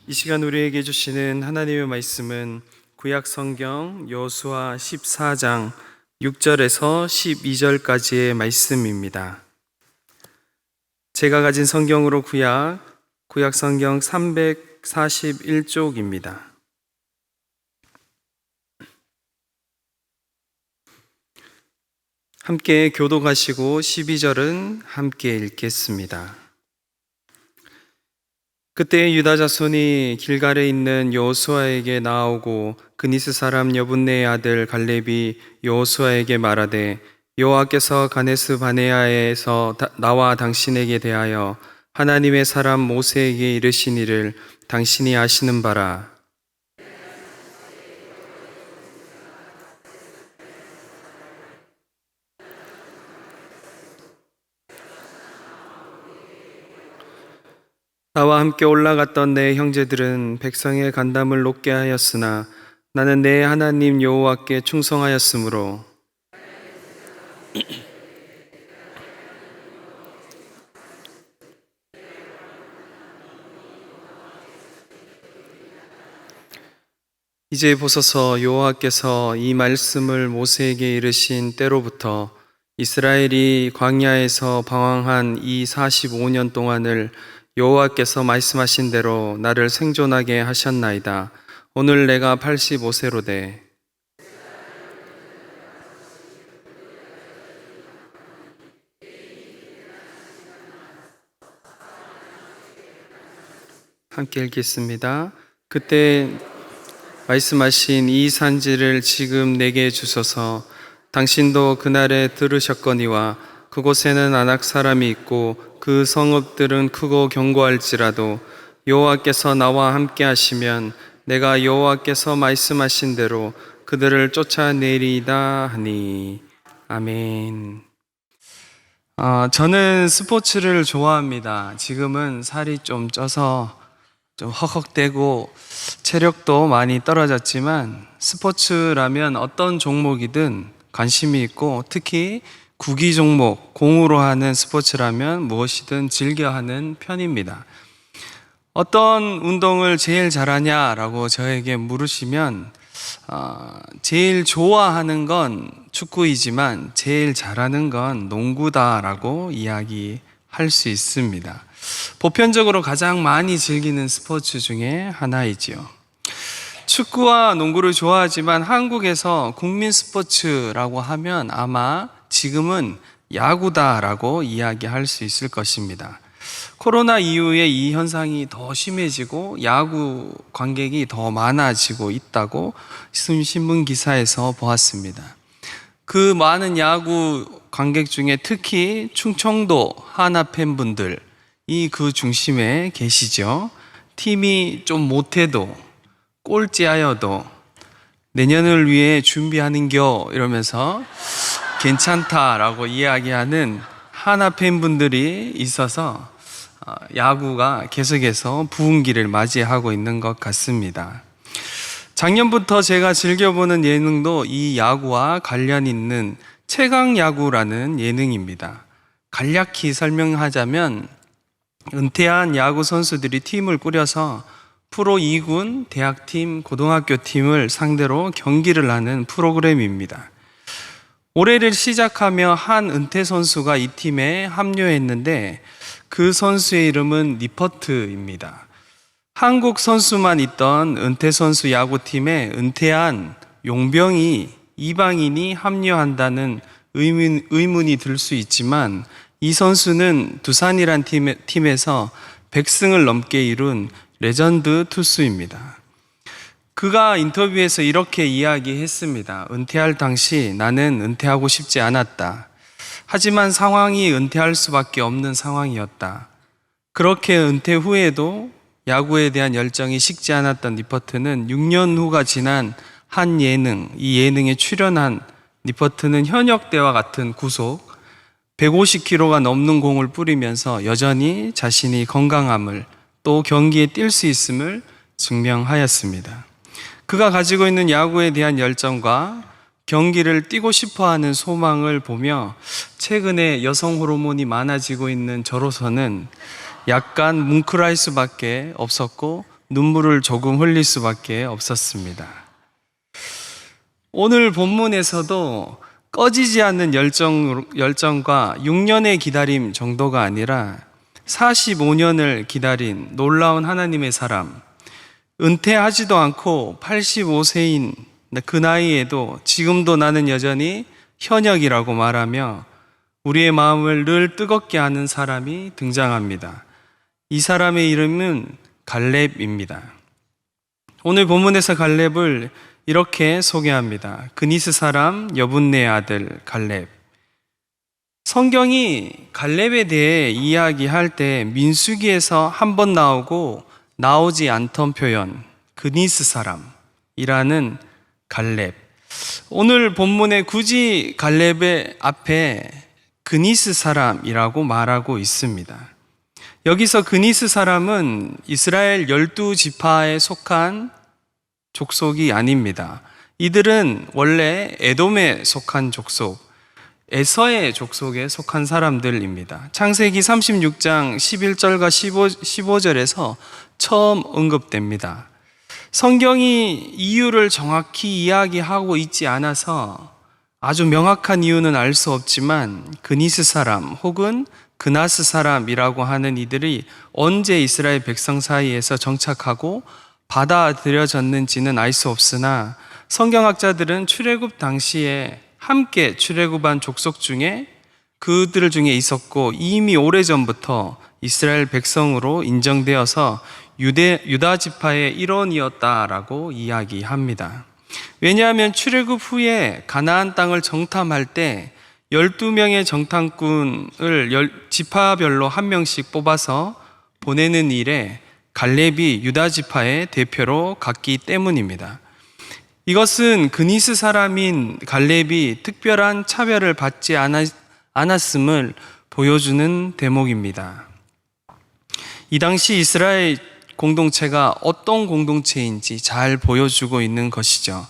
이 시간 우리에게 주시는 하나님의 말씀은 구약 성경 여호수아 14장 6절에서 12절까지의 말씀입니다. 제가 가진 성경으로 구약 성경 341쪽입니다. 함께 교독하시고 12절은 함께 읽겠습니다. 그때 유다 자손이 길갈에 있는 여호수아에게 나아오고 그니스 사람 여분네의 아들 갈렙이 여호수아에게 말하되 여호와께서 가데스 바네아에서 나와 당신에게 대하여 하나님의 사람 모세에게 이르신 일을 당신이 아시는 바라. 나와 함께 올라갔던 내 형제들은 백성의 간담을 높게 하였으나 나는 내 하나님 여호와께 충성하였으므로 이제 보소서, 여호와께서 이 말씀을 모세에게 이르신 때로부터 이스라엘이 광야에서 방황한 이 45년 동안을 여호와께서 말씀하신 대로 나를 생존하게 하셨나이다. 오늘 내가 85세로되 함께 읽겠습니다. 그때 말씀하신 이 산지를 지금 내게 주소서. 당신도 그날에 들으셨거니와 그곳에는 아낙 사람이 있고 그 성읍들은 크고 견고할지라도 여호와께서 나와 함께 하시면 내가 여호와께서 말씀하신 대로 그들을 쫓아내리이다 하니. 아멘. 저는 스포츠를 좋아합니다. 지금은 살이 좀 쪄서 좀 헉헉대고 체력도 많이 떨어졌지만 스포츠라면 어떤 종목이든 관심이 있고 특히 구기 종목, 공으로 하는 스포츠라면 무엇이든 즐겨하는 편입니다. 어떤 운동을 제일 잘하냐라고 저에게 물으시면 제일 좋아하는 건 축구이지만 제일 잘하는 건 농구다라고 이야기할 수 있습니다. 보편적으로 가장 많이 즐기는 스포츠 중에 하나이지요. 축구와 농구를 좋아하지만 한국에서 국민 스포츠라고 하면 아마 지금은 야구다라고 이야기할 수 있을 것입니다. 코로나 이후에 이 현상이 더 심해지고 야구 관객이 더 많아지고 있다고 신문 기사에서 보았습니다. 그 많은 야구 관객 중에 특히 충청도 하나 팬분들 그 중심에 계시죠. 팀이 좀 못해도 꼴찌하여도 내년을 위해 준비하는겨 이러면서 괜찮다라고 이야기하는 하나 팬분들이 있어서 야구가 계속해서 부흥기를 맞이하고 있는 것 같습니다. 작년부터 제가 즐겨보는 예능도 이 야구와 관련 있는 최강야구라는 예능입니다. 간략히 설명하자면 은퇴한 야구 선수들이 팀을 꾸려서 프로 2군, 대학팀, 고등학교 팀을 상대로 경기를 하는 프로그램입니다. 올해를 시작하며 한 은퇴 선수가 이 팀에 합류했는데 그 선수의 이름은 니퍼트입니다. 한국 선수만 있던 은퇴 선수 야구팀에 은퇴한 용병이 이방인이 합류한다는 의문이 들 수 있지만 이 선수는 두산이란 팀에서 100승을 넘게 이룬 레전드 투수입니다. 그가 인터뷰에서 이렇게 이야기했습니다. 은퇴할 당시 나는 은퇴하고 싶지 않았다. 하지만 상황이 은퇴할 수밖에 없는 상황이었다. 그렇게 은퇴 후에도 야구에 대한 열정이 식지 않았던 니퍼트는 6년 후가 지난 한 예능, 이 예능에 출연한 니퍼트는 현역 때와 같은 구속, 150kg가 넘는 공을 뿌리면서 여전히 자신이 건강함을 또 경기에 뛸 수 있음을 증명하였습니다. 그가 가지고 있는 야구에 대한 열정과 경기를 뛰고 싶어하는 소망을 보며 최근에 여성 호르몬이 많아지고 있는 저로서는 약간 뭉클할 수밖에 없었고 눈물을 조금 흘릴 수밖에 없었습니다. 오늘 본문에서도 꺼지지 않는 열정과 6년의 기다림 정도가 아니라 45년을 기다린 놀라운 하나님의 사람, 은퇴하지도 않고 85세인 그 나이에도 지금도 나는 여전히 현역이라고 말하며 우리의 마음을 늘 뜨겁게 하는 사람이 등장합니다. 이 사람의 이름은 갈렙입니다. 오늘 본문에서 갈렙을 이렇게 소개합니다. 그니스 사람 여분네의 아들 갈렙. 성경이 갈렙에 대해 이야기할 때 민수기에서 한 번 나오고 나오지 않던 표현, 그니스 사람이라는 갈렙. 오늘 본문에 굳이 갈렙의 앞에 그니스 사람이라고 말하고 있습니다. 여기서 그니스 사람은 이스라엘 12지파에 속한 족속이 아닙니다. 이들은 원래 에돔에 속한 족속, 에서의 족속에 속한 사람들입니다. 창세기 36장 11절과 15절에서 처음 언급됩니다. 성경이 이유를 정확히 이야기하고 있지 않아서 아주 명확한 이유는 알 수 없지만 그니스 사람 혹은 그나스 사람이라고 하는 이들이 언제 이스라엘 백성 사이에서 정착하고 받아들여졌는지는 알 수 없으나 성경학자들은 출애굽 당시에 함께 출애굽한 족속 중에 그들 중에 있었고 이미 오래전부터 이스라엘 백성으로 인정되어서 유다 지파의 일원이었다라고 이야기합니다. 왜냐하면 출애굽 후에 가나안 땅을 정탐할 때 12명의 정탐꾼을 지파별로 한 명씩 뽑아서 보내는 일에 갈렙이 유다 지파의 대표로 갔기 때문입니다. 이것은 그니스 사람인 갈렙이 특별한 차별을 받지 않았음을 보여주는 대목입니다. 이 당시 이스라엘 공동체가 어떤 공동체인지 잘 보여주고 있는 것이죠.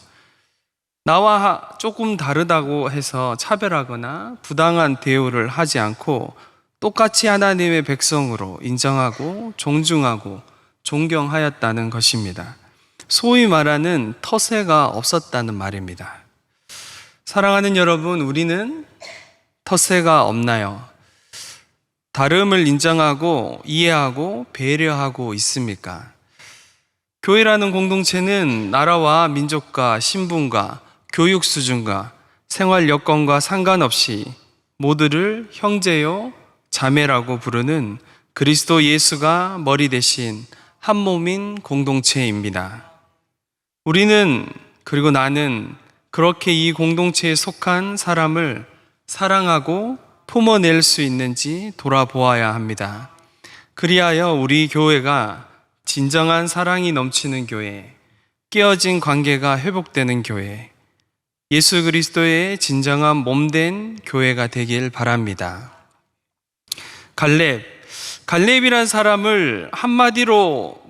나와 조금 다르다고 해서 차별하거나 부당한 대우를 하지 않고 똑같이 하나님의 백성으로 인정하고 존중하고 존경하였다는 것입니다. 소위 말하는 터세가 없었다는 말입니다. 사랑하는 여러분, 우리는 터세가 없나요? 다름을 인정하고 이해하고 배려하고 있습니까? 교회라는 공동체는 나라와 민족과 신분과 교육 수준과 생활 여건과 상관없이 모두를 형제요 자매라고 부르는 그리스도 예수가 머리 대신 한 몸인 공동체입니다. 우리는 그리고 나는 그렇게 이 공동체에 속한 사람을 사랑하고 품어낼 수 있는지 돌아보아야 합니다. 그리하여 우리 교회가 진정한 사랑이 넘치는 교회, 깨어진 관계가 회복되는 교회, 예수 그리스도의 진정한 몸된 교회가 되길 바랍니다. 갈렙이란 사람을 한마디로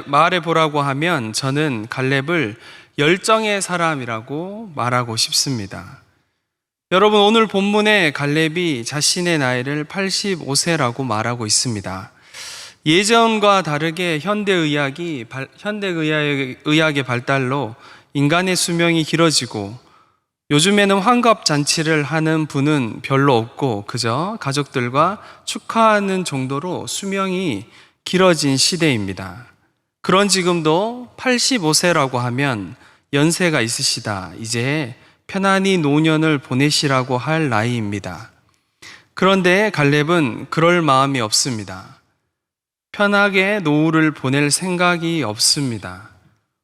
말해보라고 하면 저는 갈렙을 열정의 사람이라고 말하고 싶습니다. 여러분, 오늘 본문에 갈렙이 자신의 나이를 85세라고 말하고 있습니다. 예전과 다르게 현대의학의 발달로 인간의 수명이 길어지고 요즘에는 환갑잔치를 하는 분은 별로 없고 그저 가족들과 축하하는 정도로 수명이 길어진 시대입니다. 그런 지금도 85세라고 하면 연세가 있으시다, 이제 편안히 노년을 보내시라고 할 나이입니다. 그런데 갈렙은 그럴 마음이 없습니다. 편하게 노후를 보낼 생각이 없습니다.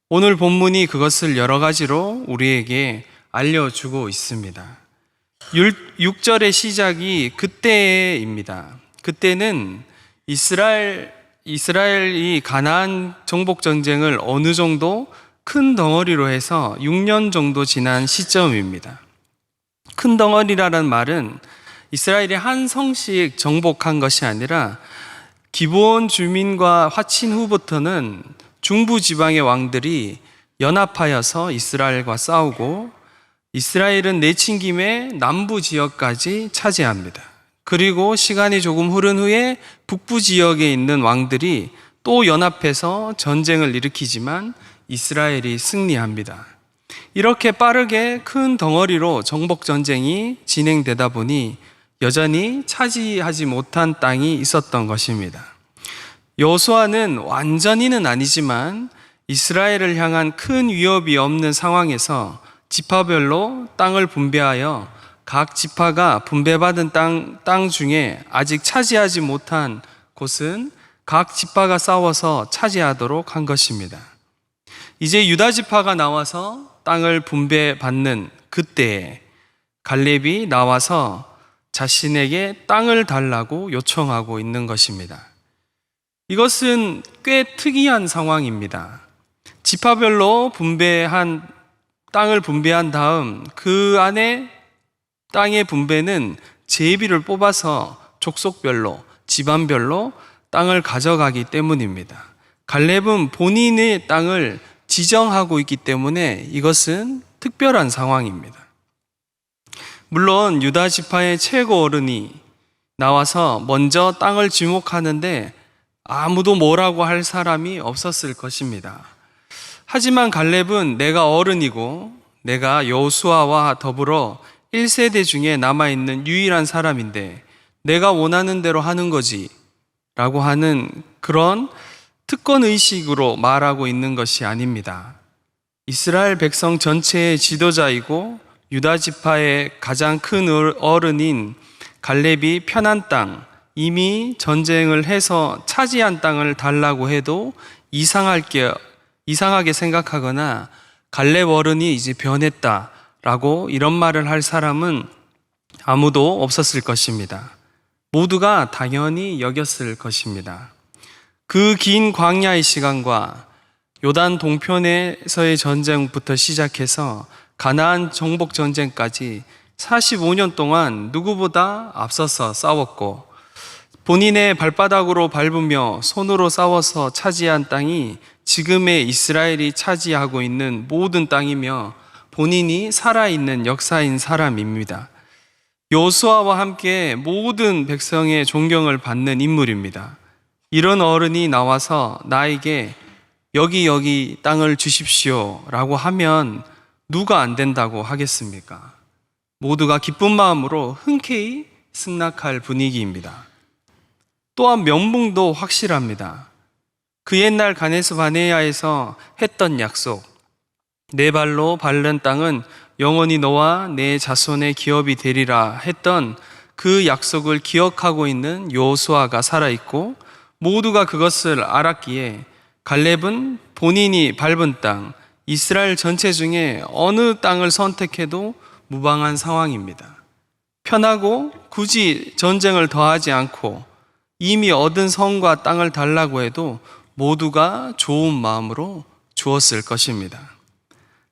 오늘 본문이 그것을 여러 가지로 우리에게 알려주고 있습니다. 6절의 시작이 그때입니다. 그때는 이스라엘이 가나안 정복 전쟁을 어느 정도 큰 덩어리로 해서 6년 정도 지난 시점입니다. 큰 덩어리라는 말은 이스라엘이 한 성씩 정복한 것이 아니라 기브온 주민과 화친 후부터는 중부 지방의 왕들이 연합하여서 이스라엘과 싸우고 이스라엘은 내친 김에 남부 지역까지 차지합니다. 그리고 시간이 조금 흐른 후에 북부 지역에 있는 왕들이 또 연합해서 전쟁을 일으키지만 이스라엘이 승리합니다. 이렇게 빠르게 큰 덩어리로 정복 전쟁이 진행되다 보니 여전히 차지하지 못한 땅이 있었던 것입니다. 여호수아는 완전히는 아니지만 이스라엘을 향한 큰 위협이 없는 상황에서 지파별로 땅을 분배하여 각 지파가 분배받은 땅 중에 아직 차지하지 못한 곳은 각 지파가 싸워서 차지하도록 한 것입니다. 이제 유다 지파가 나와서 땅을 분배받는 그때에 갈렙이 나와서 자신에게 땅을 달라고 요청하고 있는 것입니다. 이것은 꽤 특이한 상황입니다. 지파별로 땅을 분배한 다음 그 안에 땅의 분배는 제비를 뽑아서 족속별로, 집안별로 땅을 가져가기 때문입니다. 갈렙은 본인의 땅을 지정하고 있기 때문에 이것은 특별한 상황입니다. 물론 유다 지파의 최고 어른이 나와서 먼저 땅을 지목하는데 아무도 뭐라고 할 사람이 없었을 것입니다. 하지만 갈렙은 내가 어른이고 내가 여호수아와 더불어 1세대 중에 남아있는 유일한 사람인데 내가 원하는 대로 하는 거지 라고 하는 그런 특권의식으로 말하고 있는 것이 아닙니다. 이스라엘 백성 전체의 지도자이고 유다 지파의 가장 큰 어른인 갈렙이 편한 땅, 이미 전쟁을 해서 차지한 땅을 달라고 해도 이상하게 생각하거나 갈렙 어른이 이제 변했다라고 이런 말을 할 사람은 아무도 없었을 것입니다. 모두가 당연히 여겼을 것입니다. 그 긴 광야의 시간과 요단 동편에서의 전쟁부터 시작해서 가나안 정복 전쟁까지 45년 동안 누구보다 앞서서 싸웠고 본인의 발바닥으로 밟으며 손으로 싸워서 차지한 땅이 지금의 이스라엘이 차지하고 있는 모든 땅이며 본인이 살아있는 역사인 사람입니다. 여호수아와 함께 모든 백성의 존경을 받는 인물입니다. 이런 어른이 나와서 나에게 여기 땅을 주십시오 라고 하면 누가 안 된다고 하겠습니까? 모두가 기쁜 마음으로 흔쾌히 승낙할 분위기입니다. 또한 면봉도 확실합니다. 그 옛날 가데스 바네아에서 했던 약속, 내 발로 밟는 땅은 영원히 너와 내 자손의 기업이 되리라 했던 그 약속을 기억하고 있는 여호수아가 살아있고 모두가 그것을 알았기에 갈렙은 본인이 밟은 땅, 이스라엘 전체 중에 어느 땅을 선택해도 무방한 상황입니다. 편하고 굳이 전쟁을 더하지 않고 이미 얻은 성과 땅을 달라고 해도 모두가 좋은 마음으로 주었을 것입니다.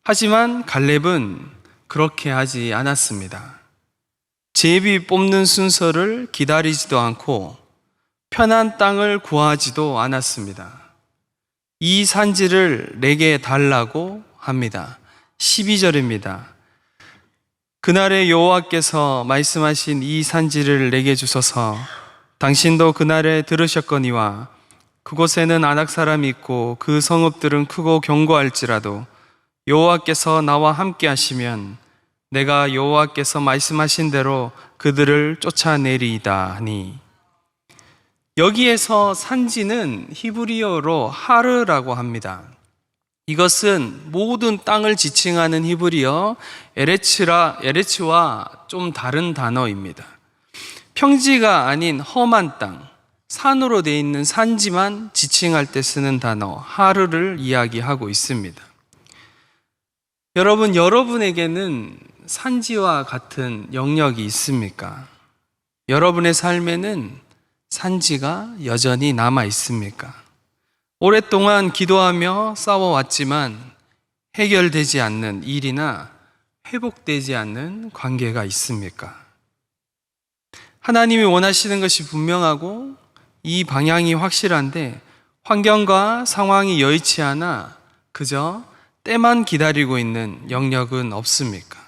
하지만 갈렙은 그렇게 하지 않았습니다. 제비 뽑는 순서를 기다리지도 않고 편한 땅을 구하지도 않았습니다. 이 산지를 내게 달라고 합니다. 12절입니다. 그날에 여호와께서 말씀하신 이 산지를 내게 주소서. 당신도 그날에 들으셨거니와 그곳에는 아낙 사람이 있고 그 성읍들은 크고 견고할지라도 여호와께서 나와 함께 하시면 내가 여호와께서 말씀하신 대로 그들을 쫓아내리이다 하니, 여기에서 산지는 히브리어로 하르라고 합니다. 이것은 모든 땅을 지칭하는 히브리어 에레츠와 좀 다른 단어입니다. 평지가 아닌 험한 땅, 산으로 되어 있는 산지만 지칭할 때 쓰는 단어 하르를 이야기하고 있습니다. 여러분에게는 산지와 같은 영역이 있습니까? 여러분의 삶에는 산지가 여전히 남아 있습니까? 오랫동안 기도하며 싸워왔지만 해결되지 않는 일이나 회복되지 않는 관계가 있습니까? 하나님이 원하시는 것이 분명하고 이 방향이 확실한데 환경과 상황이 여의치 않아 그저 때만 기다리고 있는 영역은 없습니까?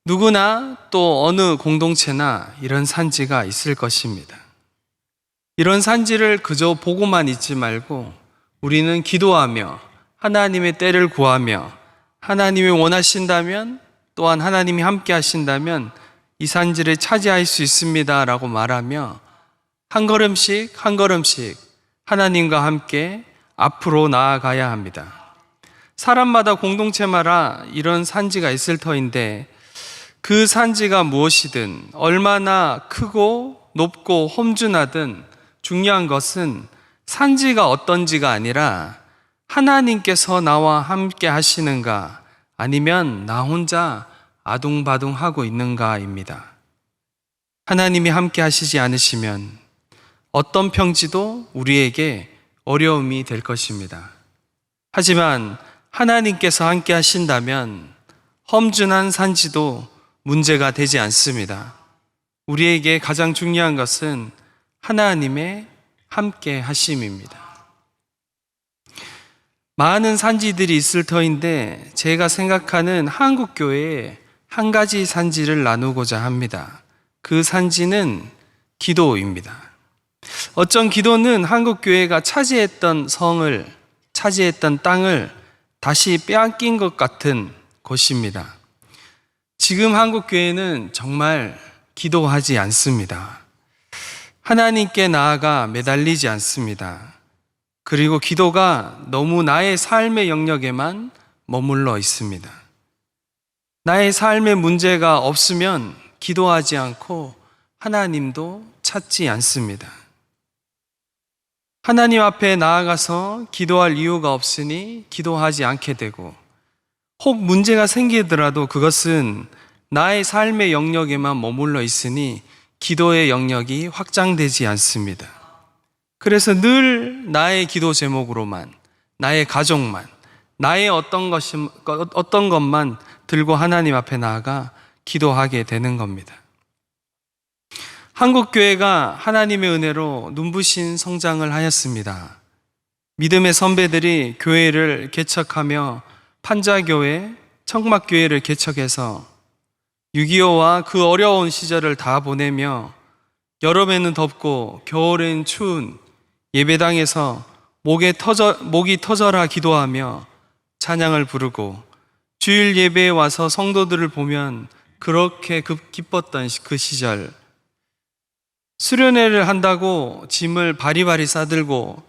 누구나 또 어느 공동체나 이런 산지가 있을 것입니다. 이런 산지를 그저 보고만 있지 말고 우리는 기도하며 하나님의 때를 구하며 하나님이 원하신다면, 또한 하나님이 함께 하신다면 이 산지를 차지할 수 있습니다 라고 말하며 한 걸음씩 한 걸음씩 하나님과 함께 앞으로 나아가야 합니다. 사람마다 공동체마다 이런 산지가 있을 터인데, 그 산지가 무엇이든 얼마나 크고 높고 험준하든 중요한 것은 산지가 어떤지가 아니라 하나님께서 나와 함께 하시는가, 아니면 나 혼자 아둥바둥하고 있는가입니다. 하나님이 함께 하시지 않으시면 어떤 평지도 우리에게 어려움이 될 것입니다. 하지만 하나님께서 함께 하신다면 험준한 산지도 문제가 되지 않습니다. 우리에게 가장 중요한 것은 하나님의 함께 하심입니다. 많은 산지들이 있을 터인데 제가 생각하는 한국교회에 한 가지 산지를 나누고자 합니다. 그 산지는 기도입니다. 어쩐 기도는 한국교회가 차지했던 땅을 다시 빼앗긴 것 같은 것입니다. 지금 한국교회는 정말 기도하지 않습니다. 하나님께 나아가 매달리지 않습니다. 그리고 기도가 너무 나의 삶의 영역에만 머물러 있습니다. 나의 삶에 문제가 없으면 기도하지 않고 하나님도 찾지 않습니다. 하나님 앞에 나아가서 기도할 이유가 없으니 기도하지 않게 되고, 혹 문제가 생기더라도 그것은 나의 삶의 영역에만 머물러 있으니 기도의 영역이 확장되지 않습니다. 그래서 늘 나의 기도 제목으로만, 나의 가족만, 나의 어떤 것만 들고 하나님 앞에 나아가 기도하게 되는 겁니다. 한국교회가 하나님의 은혜로 눈부신 성장을 하였습니다. 믿음의 선배들이 교회를 개척하며 판자교회, 청막교회를 개척해서 6.25와 그 어려운 시절을 다 보내며 여름에는 덥고 겨울엔 추운 예배당에서 목이 터져라 기도하며 찬양을 부르고, 주일 예배에 와서 성도들을 보면 그렇게 기뻤던 그 시절, 수련회를 한다고 짐을 바리바리 싸들고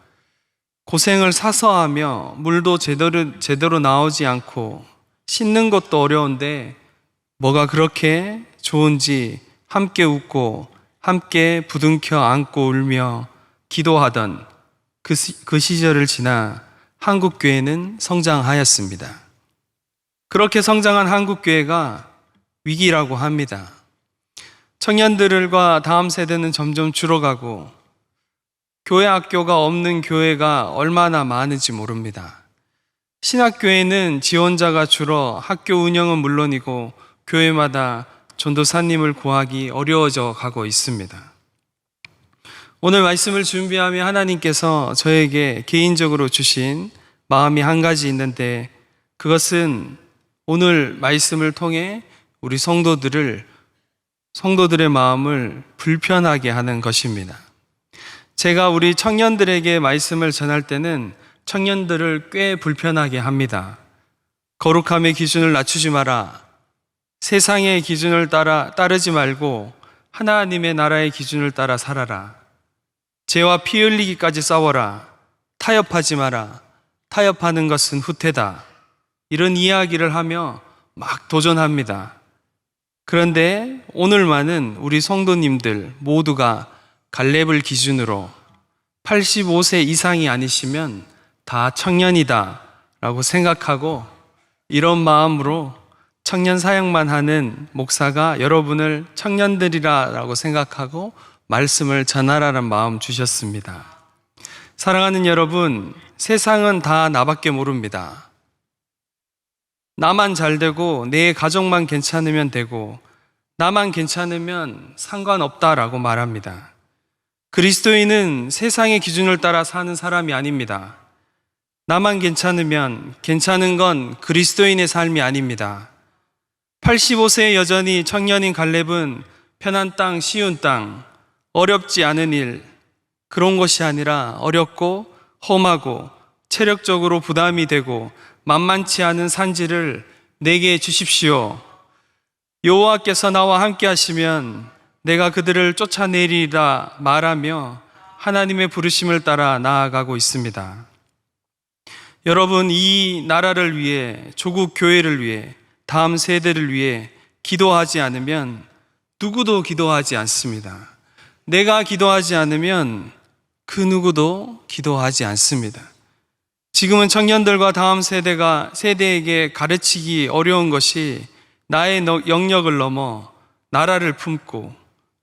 고생을 사서 하며 물도 제대로 나오지 않고 씻는 것도 어려운데 뭐가 그렇게 좋은지 함께 웃고 함께 부둥켜 안고 울며 기도하던 그 시절을 지나 한국교회는 성장하였습니다. 그렇게 성장한 한국교회가 위기라고 합니다. 청년들과 다음 세대는 점점 줄어가고 교회 학교가 없는 교회가 얼마나 많은지 모릅니다. 신학교에는 지원자가 줄어 학교 운영은 물론이고 교회마다 전도사님을 구하기 어려워져 가고 있습니다. 오늘 말씀을 준비하며 하나님께서 저에게 개인적으로 주신 마음이 한 가지 있는데, 그것은 오늘 말씀을 통해 우리 성도들의 마음을 불편하게 하는 것입니다. 제가 우리 청년들에게 말씀을 전할 때는 청년들을 꽤 불편하게 합니다. 거룩함의 기준을 낮추지 마라. 세상의 기준을 따르지 말고 하나님의 나라의 기준을 따라 살아라. 죄와 피 흘리기까지 싸워라. 타협하지 마라. 타협하는 것은 후퇴다. 이런 이야기를 하며 막 도전합니다. 그런데 오늘만은 우리 성도님들 모두가 갈렙을 기준으로 85세 이상이 아니시면 다 청년이다 라고 생각하고, 이런 마음으로 청년 사역만 하는 목사가 여러분을 청년들이라 라고 생각하고 말씀을 전하라는 마음 주셨습니다. 사랑하는 여러분, 세상은 다 나밖에 모릅니다. 나만 잘 되고 내 가족만 괜찮으면 되고 나만 괜찮으면 상관없다라고 말합니다. 그리스도인은 세상의 기준을 따라 사는 사람이 아닙니다. 나만 괜찮으면 괜찮은 건 그리스도인의 삶이 아닙니다. 85세에 여전히 청년인 갈렙은 편한 땅, 쉬운 땅, 어렵지 않은 일, 그런 것이 아니라 어렵고 험하고 체력적으로 부담이 되고 만만치 않은 산지를 내게 주십시오. 여호와께서 나와 함께 하시면 내가 그들을 쫓아내리라 말하며 하나님의 부르심을 따라 나아가고 있습니다. 여러분, 이 나라를 위해, 조국 교회를 위해, 다음 세대를 위해 기도하지 않으면 누구도 기도하지 않습니다. 내가 기도하지 않으면 그 누구도 기도하지 않습니다. 지금은 청년들과 다음 세대에게 가르치기 어려운 것이 나의 영역을 넘어 나라를 품고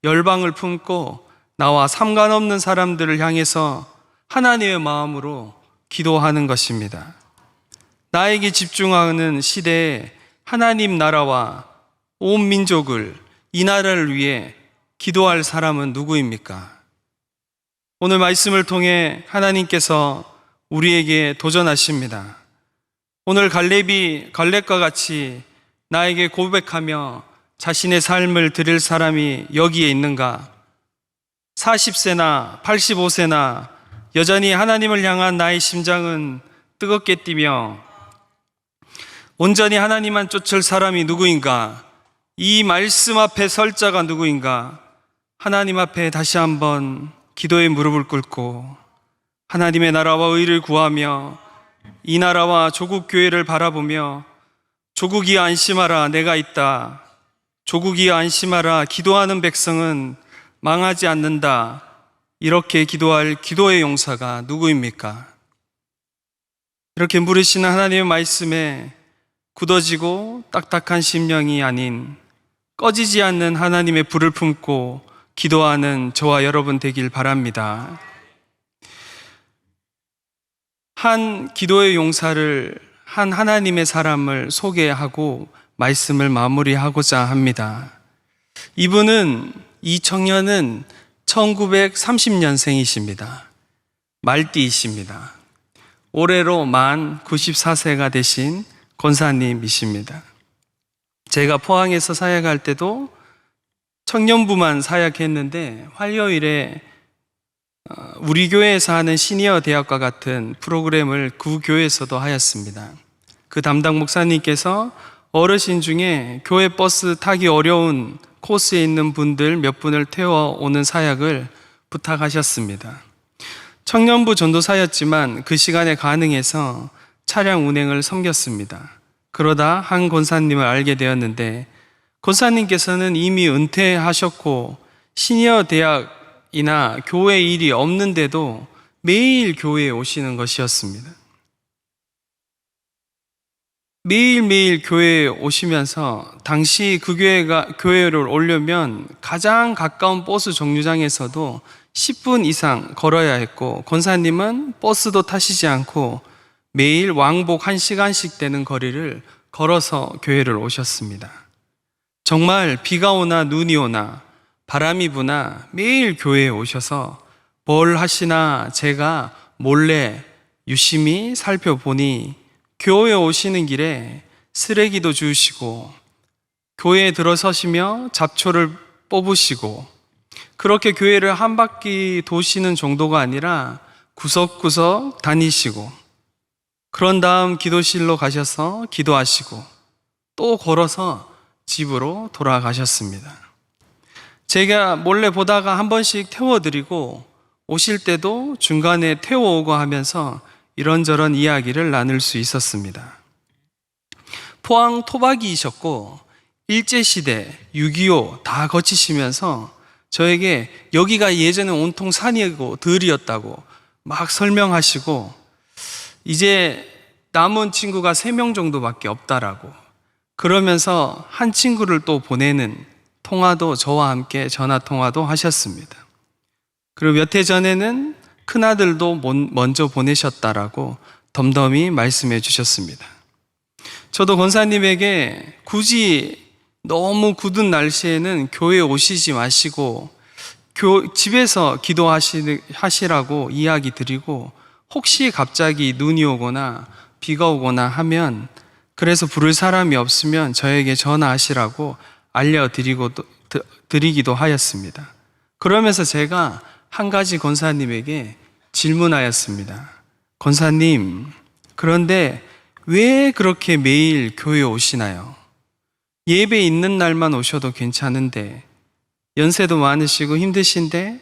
열방을 품고 나와 상관없는 사람들을 향해서 하나님의 마음으로 기도하는 것입니다. 나에게 집중하는 시대에 하나님 나라와 온 민족을, 이 나라를 위해 기도할 사람은 누구입니까? 오늘 말씀을 통해 하나님께서 우리에게 도전하십니다. 오늘 갈렙과 같이 나에게 고백하며 자신의 삶을 드릴 사람이 여기에 있는가? 40세나 85세나 여전히 하나님을 향한 나의 심장은 뜨겁게 뛰며 온전히 하나님만 쫓을 사람이 누구인가? 이 말씀 앞에 설 자가 누구인가? 하나님 앞에 다시 한번 기도의 무릎을 꿇고 하나님의 나라와 의를 구하며 이 나라와 조국 교회를 바라보며 조국이 안심하라, 내가 있다. 조국이 안심하라, 기도하는 백성은 망하지 않는다. 이렇게 기도할 기도의 용사가 누구입니까? 이렇게 물으시는 하나님의 말씀에 굳어지고 딱딱한 심령이 아닌 꺼지지 않는 하나님의 불을 품고 기도하는 저와 여러분 되길 바랍니다. 한 기도의 용사를, 한 하나님의 사람을 소개하고 말씀을 마무리하고자 합니다. 이 청년은 1930년생이십니다. 말띠이십니다. 올해로 만 94세가 되신 권사님이십니다. 제가 포항에서 사역할 때도 청년부만 사역했는데 화요일에 우리 교회에서 하는 시니어 대학과 같은 프로그램을 그 교회에서도 하였습니다. 그 담당 목사님께서 어르신 중에 교회 버스 타기 어려운 코스에 있는 분들 몇 분을 태워오는 사역을 부탁하셨습니다. 청년부 전도사였지만 그 시간에 가능해서 차량 운행을 섬겼습니다. 그러다 한 권사님을 알게 되었는데 권사님께서는 이미 은퇴하셨고 시니어 대학이나 교회 일이 없는데도 매일 교회에 오시는 것이었습니다. 매일매일 교회에 오시면서 당시 그 교회를 오려면 가장 가까운 버스 정류장에서도 10분 이상 걸어야 했고 권사님은 버스도 타시지 않고 매일 왕복 1시간씩 되는 거리를 걸어서 교회를 오셨습니다. 정말 비가 오나 눈이 오나 바람이 부나 매일 교회에 오셔서 뭘 하시나 제가 몰래 유심히 살펴보니 교회에 오시는 길에 쓰레기도 주우시고 교회에 들어서시며 잡초를 뽑으시고 그렇게 교회를 한 바퀴 도시는 정도가 아니라 구석구석 다니시고 그런 다음 기도실로 가셔서 기도하시고 또 걸어서 집으로 돌아가셨습니다. 제가 몰래 보다가 한 번씩 태워드리고 오실 때도 중간에 태워오고 하면서 이런저런 이야기를 나눌 수 있었습니다. 포항 토박이이셨고 일제시대, 6.25 다 거치시면서 저에게 여기가 예전에 온통 산이고 들이었다고 막 설명하시고 이제 남은 친구가 3명 정도밖에 없다라고 그러면서 한 친구를 또 보내는 통화도 저와 함께 전화통화도 하셨습니다. 그리고 몇 해 전에는 큰아들도 먼저 보내셨다라고 덤덤히 말씀해 주셨습니다. 저도 권사님에게 굳이 너무 굳은 날씨에는 교회에 오시지 마시고 집에서 기도하시라고 이야기 드리고 혹시 갑자기 눈이 오거나 비가 오거나 하면 그래서 부를 사람이 없으면 저에게 전화하시라고 알려드리기도 하였습니다. 그러면서 제가 한 가지 권사님에게 질문하였습니다. 권사님, 그런데 왜 그렇게 매일 교회 오시나요? 예배 있는 날만 오셔도 괜찮은데, 연세도 많으시고 힘드신데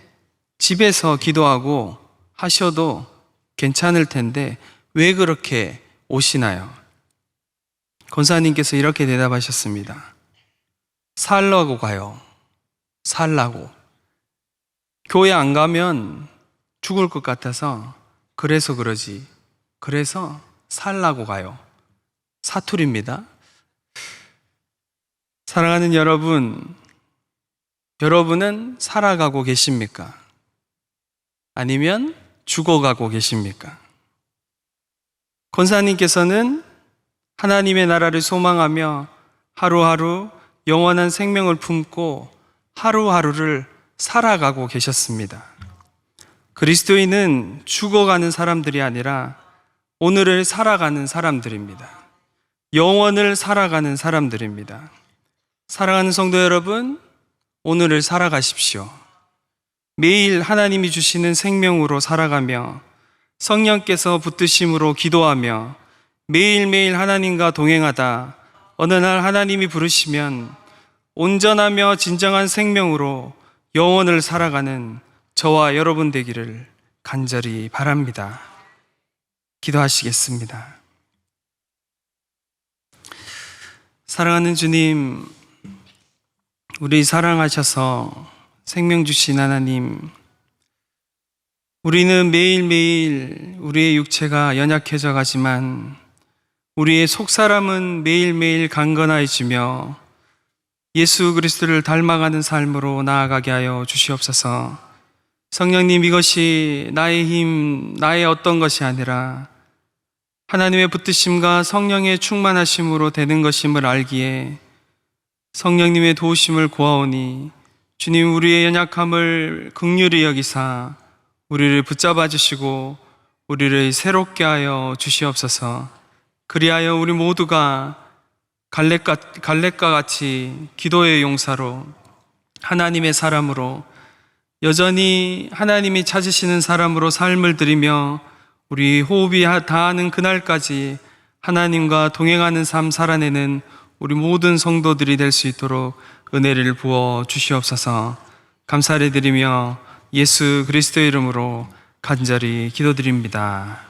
집에서 기도하고 하셔도 괜찮을 텐데 왜 그렇게 오시나요? 권사님께서 이렇게 대답하셨습니다. 살라고 가요. 살라고. 교회 안 가면 죽을 것 같아서 그래서 그러지. 그래서 살라고 가요. 사투리입니다. 사랑하는 여러분, 여러분은 살아가고 계십니까? 아니면 죽어가고 계십니까? 권사님께서는 하나님의 나라를 소망하며 하루하루 영원한 생명을 품고 하루하루를 살아가고 계셨습니다. 그리스도인은 죽어가는 사람들이 아니라 오늘을 살아가는 사람들입니다. 영원을 살아가는 사람들입니다. 사랑하는 성도 여러분, 오늘을 살아가십시오. 매일 하나님이 주시는 생명으로 살아가며 성령께서 붙드심으로 기도하며 매일매일 하나님과 동행하다 어느 날 하나님이 부르시면 온전하며 진정한 생명으로 영원을 살아가는 저와 여러분 되기를 간절히 바랍니다. 기도하시겠습니다. 사랑하는 주님, 우리 사랑하셔서 생명 주신 하나님, 우리는 매일매일 우리의 육체가 연약해져 가지만 우리의 속사람은 매일매일 강건해지며 예수 그리스도를 닮아가는 삶으로 나아가게 하여 주시옵소서. 성령님, 이것이 나의 힘, 나의 어떤 것이 아니라 하나님의 붙드심과 성령의 충만하심으로 되는 것임을 알기에 성령님의 도우심을 구하오니 주님, 우리의 연약함을 긍휼히 여기사 우리를 붙잡아 주시고 우리를 새롭게 하여 주시옵소서. 그리하여 우리 모두가 갈렙과 같이 기도의 용사로 하나님의 사람으로 여전히 하나님이 찾으시는 사람으로 삶을 드리며 우리 호흡이 다하는 그날까지 하나님과 동행하는 삶 살아내는 우리 모든 성도들이 될 수 있도록 은혜를 부어 주시옵소서. 감사를 드리며 예수 그리스도의 이름으로 간절히 기도드립니다.